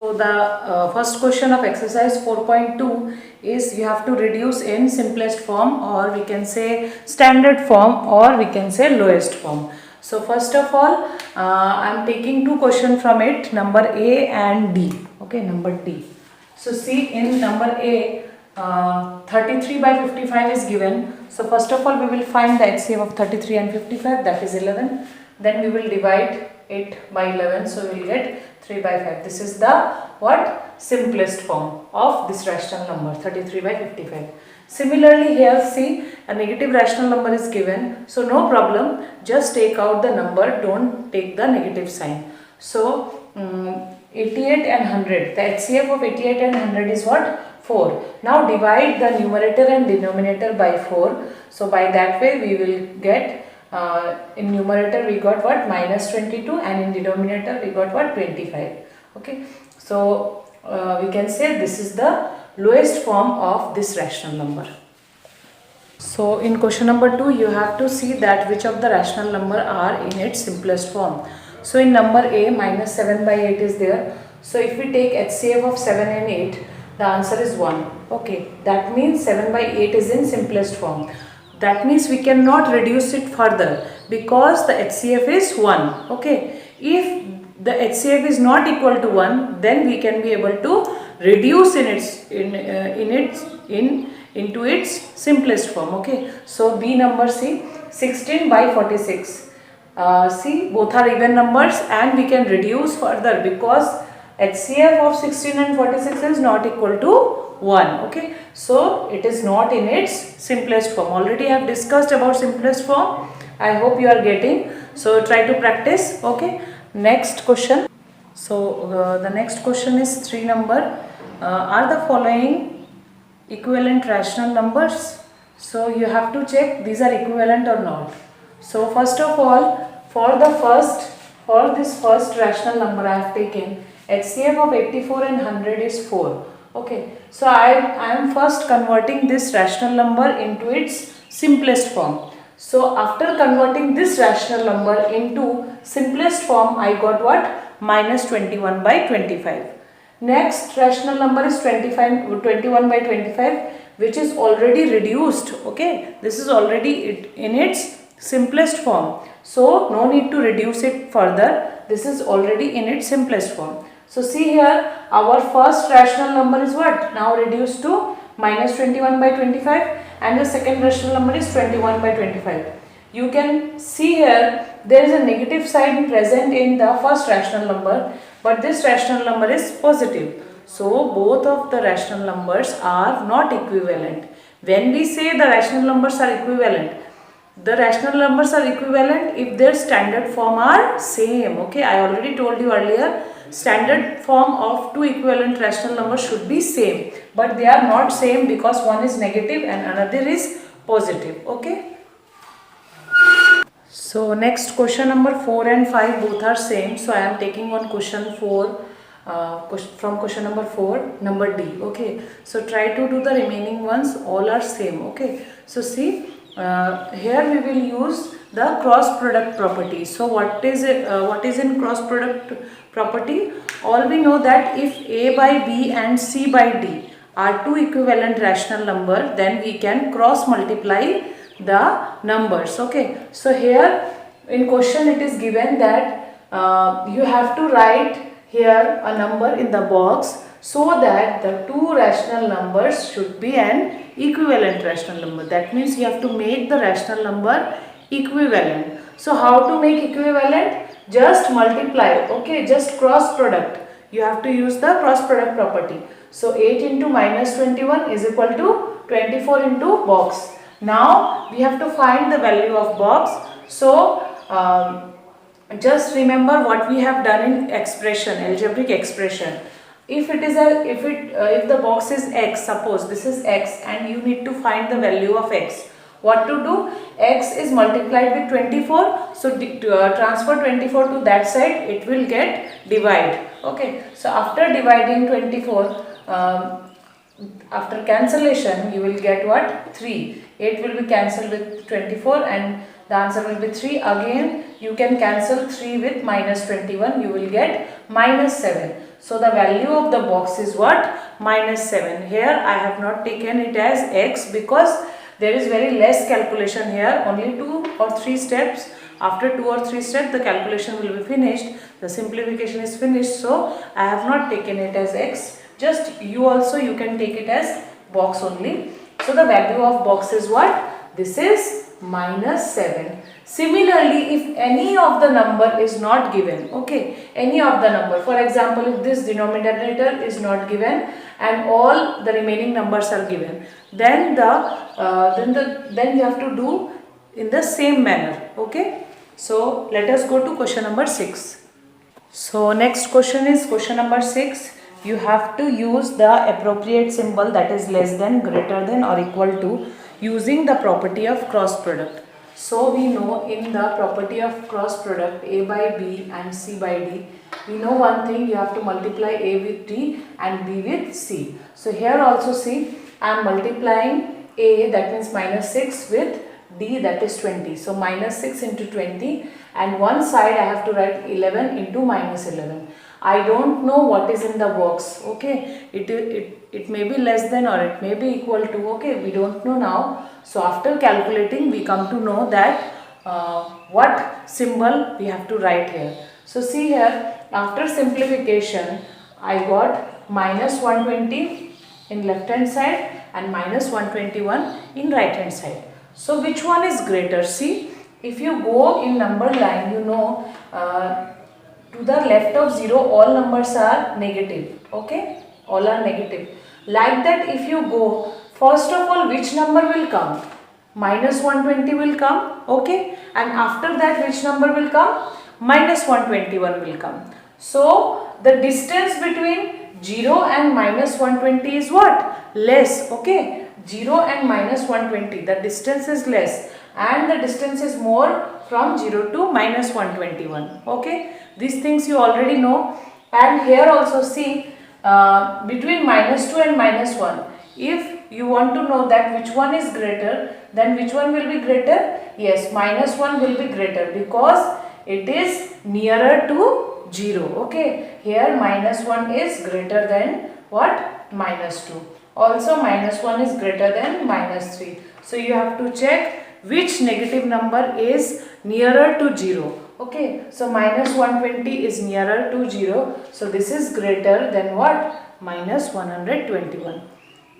So the first question of exercise 4.2 is you have to reduce in simplest form, or we can say standard form, or we can say lowest form. So first of all, I am taking two questions from it, number A and D. Okay, number D. So see, in number A, 33 by 55 is given. So first of all, we will find the HCF of 33 and 55, that is 11. Then we will divide it by 11, so we will get 3 by 5. This is the what? Simplest form of this rational number, 33 by 55. Similarly here, see, a negative rational number is given, so no problem, just take out the number, don't take the negative sign. So 88 and 100, the HCF of 88 and 100 is what? 4. Now divide the numerator and denominator by 4. So by that way we will get, in numerator we got what? Minus 22, and in denominator we got what? 25. Okay. So we can say this is the lowest form of this rational number. So in question number 2, you have to see that which of the rational number are in its simplest form. So in number A, minus 7 by 8 is there. So if we take HCF of 7 and 8, the answer is 1. Okay, that means 7 by 8 is in simplest form. That means we cannot reduce it further because the HCF is 1. Okay, if the HCF is not equal to 1, then we can be able to reduce into its simplest form. Okay, so B number, C, 16 by 46. See, both are even numbers and we can reduce further because HCF of 16 and 46 is not equal to 1. Okay, so it is not in its simplest form. Already I have discussed about simplest form. I hope you are getting. So try to practice. Okay, next question. So the next question is 3 number. Are the following equivalent rational numbers? So you have to check these are equivalent or not. So first of all, for this first rational number I have taken, HCF of 84 and 100 is 4. Okay, so I am first converting this rational number into its simplest form. So after converting this rational number into simplest form, I got what? Minus 21 by 25. Next rational number is 21 by 25, which is already reduced. Okay, this is already in its simplest form. So no need to reduce it further. This is already in its simplest form. So see here, our first rational number is what? Now reduced to minus 21 by 25, and the second rational number is 21 by 25. You can see here there is a negative sign present in the first rational number, but this rational number is positive. So both of the rational numbers are not equivalent. When we say the rational numbers are equivalent, the rational numbers are equivalent if their standard form are same. Okay, I already told you earlier, standard form of two equivalent rational numbers should be same, but they are not same because one is negative and another is positive. Okay. So next question number 4 and 5 both are same. So I am taking one question 4 from question number 4, number D. Okay. So try to do the remaining ones, all are same. Okay. So see, here we will use the cross product property. So what is it? What is in cross product property? All we know that if A by B and C by D are two equivalent rational number, then we can cross multiply the numbers. Okay. So here in question it is given that you have to write here a number in the box so that the two rational numbers should be an equivalent rational number. That means you have to make the rational number equivalent. So how to make equivalent? Just multiply. Okay, just cross product. You have to use the cross product property. So 8 into minus 21 is equal to 24 into box. Now we have to find the value of box. So just remember what we have done in expression, algebraic expression. If the box is x, suppose this is x and you need to find the value of x. What to do? X is multiplied with 24. So transfer 24 to that side, it will get divide. Okay. So after dividing 24, after cancellation, you will get what? 3. 8 will be cancelled with 24 and The answer will be 3. Again you can cancel 3 with minus 21. You will get minus 7. So the value of the box is what? Minus 7. Here I have not taken it as x because there is very less calculation here. Only 2 or 3 steps. After 2 or 3 steps the calculation will be finished. The simplification is finished. So I have not taken it as x. Just you also you can take it as box only. So the value of box is what? This is minus 7. Similarly, if any of the number is not given, okay, any of the number, for example, if this denominator is not given and all the remaining numbers are given, then then you have to do in the same manner, okay. So let us go to question number 6. So next question is question number 6. You have to use the appropriate symbol, that is less than, greater than or equal to, using the property of cross product. So we know in the property of cross product A by B and C by D, we know one thing, you have to multiply A with D and B with C. So here also see, I am multiplying A, that means minus 6, with D, that is 20. So minus 6 into 20, and one side I have to write 11 into minus 11. I don't know what is in the box, okay. It may be less than or it may be equal to, okay, we don't know now. So after calculating we come to know that what symbol we have to write here. So see here, after simplification I got minus 120 in left hand side and minus 121 in right hand side. So which one is greater? See, if you go in number line, you know to the left of 0 all numbers are negative, okay, all are negative. Like that, if you go, first of all which number will come? Minus 120 will come, okay, and after that which number will come? Minus 121 will come. So the distance between 0 and minus 120 is what? Less, okay. 0 and minus 120, the distance is less and the distance is more from 0 to minus 121, okay. These things you already know. And here also see, between minus 2 and minus 1, if you want to know that which one is greater, then which one will be greater? Yes, minus 1 will be greater because it is nearer to 0, okay. Here minus 1 is greater than what? Minus 2. Also minus 1 is greater than minus 3. So you have to check which negative number is nearer to 0. Okay, so minus 120 is nearer to 0. So this is greater than what? Minus 121.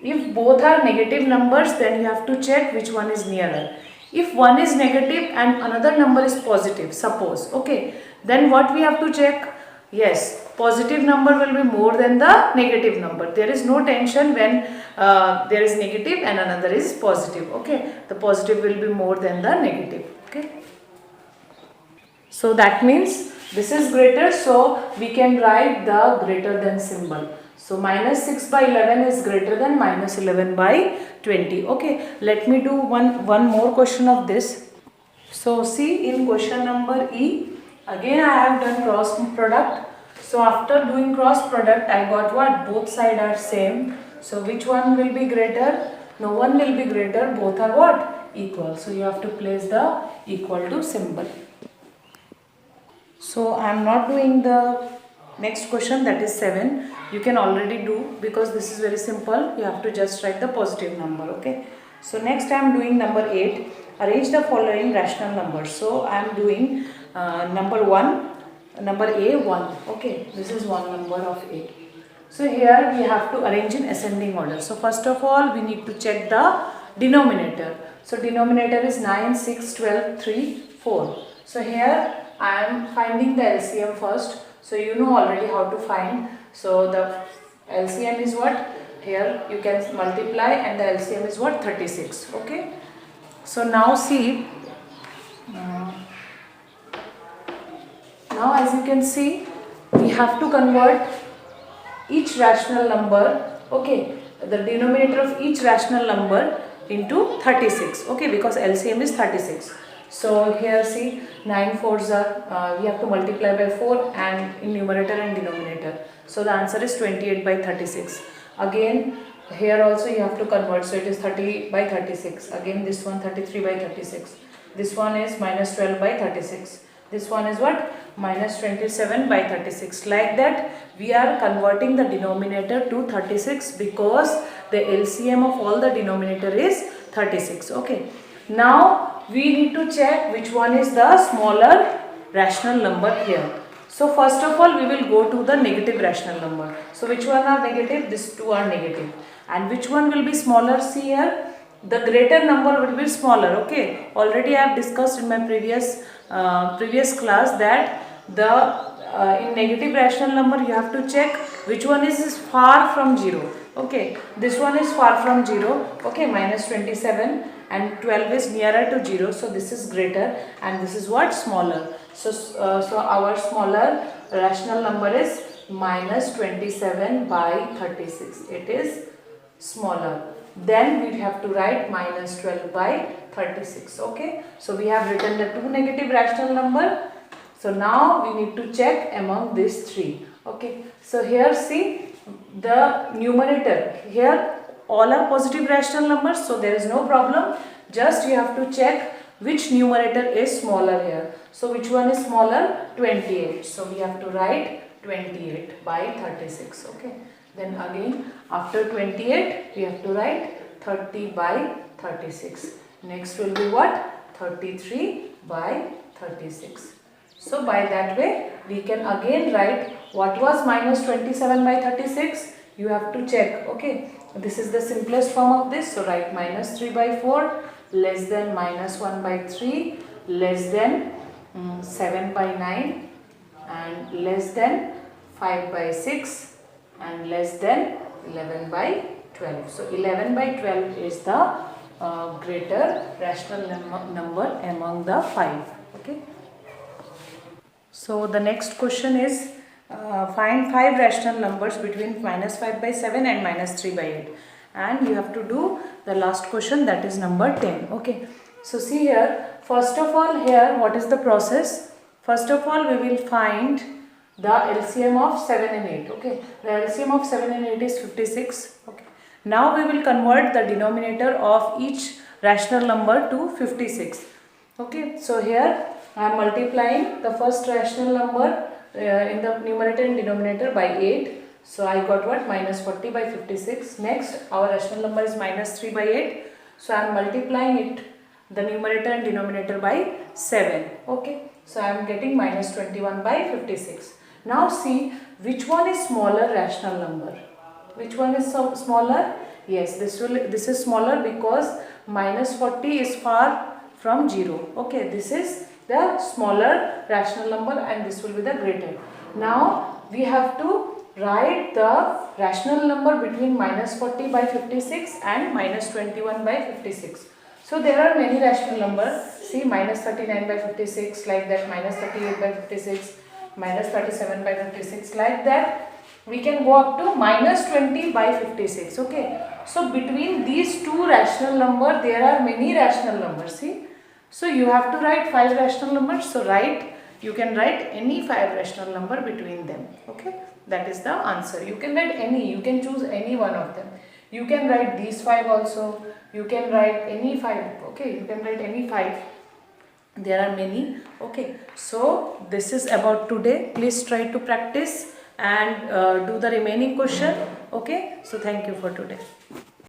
If both are negative numbers, then you have to check which one is nearer. If one is negative and another number is positive, suppose, okay, then what we have to check? Yes, positive number will be more than the negative number. There is no tension when there is negative and another is positive, okay. The positive will be more than the negative, okay. So that means this is greater, so we can write the greater than symbol. So minus 6 by 11 is greater than minus 11 by 20. Okay, let me do one more question of this. So see, in question number E, again I have done cross product. So after doing cross product, I got what? Both sides are same. So which one will be greater? No one will be greater. Both are what? Equal. So you have to place the equal to symbol. So I am not doing the next question, that is 7. You can already do because this is very simple. You have to just write the positive number. Okay. So next I am doing number 8. Arrange the following rational numbers. So I am doing number 1, number A 1. Okay. This is one number of 8. So here we have to arrange in ascending order. So first of all we need to check the denominator. So denominator is 9, 6, 12, 3, 4. So here I am finding the LCM first. So you know already how to find. So the LCM is what? Here you can multiply and the LCM is what? 36. Okay. So now see. Now as you can see, we have to convert each rational number, okay, the denominator of each rational number into 36, okay, because LCM is 36. So here see, 9 4s are, we have to multiply by 4 and in numerator and denominator. So the answer is 28 by 36. Again here also you have to convert, so it is 30 by 36. Again this one 33 by 36. This one is minus 12 by 36. This one is what? Minus 27 by 36. Like that we are converting the denominator to 36 because the LCM of all the denominator is 36. Okay. Now we need to check which one is the smaller rational number here. So first of all we will go to the negative rational number. So which one are negative? These two are negative. And which one will be smaller? See here, the greater number will be smaller. Okay, already I have discussed in my previous class that the in negative rational number you have to check which one is far from 0. Okay, this one is far from 0. Okay, minus 27 and 12 is nearer to 0, so this is greater and this is what? Smaller. So our smaller rational number is minus 27 by 36. It is smaller. Then we have to write minus 12 by 36. Okay, so we have written the two negative rational number. So now we need to check among these three. Okay, so here see the numerator, here all are positive rational numbers, so there is no problem. Just you have to check which numerator is smaller here. So which one is smaller? 28. So we have to write 28 by 36. Okay, then again after 28 we have to write 30 by 36. Next will be what? 33 by 36. So by that way we can again write what was minus 27 by 36. You have to check. Okay, this is the simplest form of this. So write minus 3 by 4 less than minus 1 by 3 less than 7 by 9 and less than 5 by 6 and less than 11 by 12. So 11 by 12 is the greater rational number among the 5. Okay. So the next question is find 5 rational numbers between minus 5 by 7 and minus 3 by 8. And you have to do the last question, that is number 10. Okay. So see here, first of all here what is the process? First of all we will find the LCM of 7 and 8. Okay, the LCM of 7 and 8 is 56. Okay, now we will convert the denominator of each rational number to 56. Okay, so here I am multiplying the first rational number in the numerator and denominator by 8. So I got what? Minus 40 by 56. Next our rational number is minus 3 by 8. So I am multiplying it, the numerator and denominator, by 7. Okay, so I am getting minus 21 by 56. Now see which one is smaller rational number. Which one is smaller? Yes, this is smaller because minus 40 is far from 0. Okay, this is the smaller rational number and this will be the greater. Now we have to write the rational number between minus 40 by 56 and minus 21 by 56. So there are many rational numbers. See, minus 39 by 56, like that, minus 38 by 56, minus 37 by 56, like that. We can go up to minus 20 by 56. Okay, so between these two rational numbers there are many rational numbers. See, so you have to write 5 rational numbers. So you can write any 5 rational number between them. Okay, that is the answer. You can write any, you can choose any one of them. You can write these 5 also. You can write any 5. Okay, you can write any 5. There are many. Okay, so this is about today. Please try to practice and do the remaining question. Okay, so thank you for today.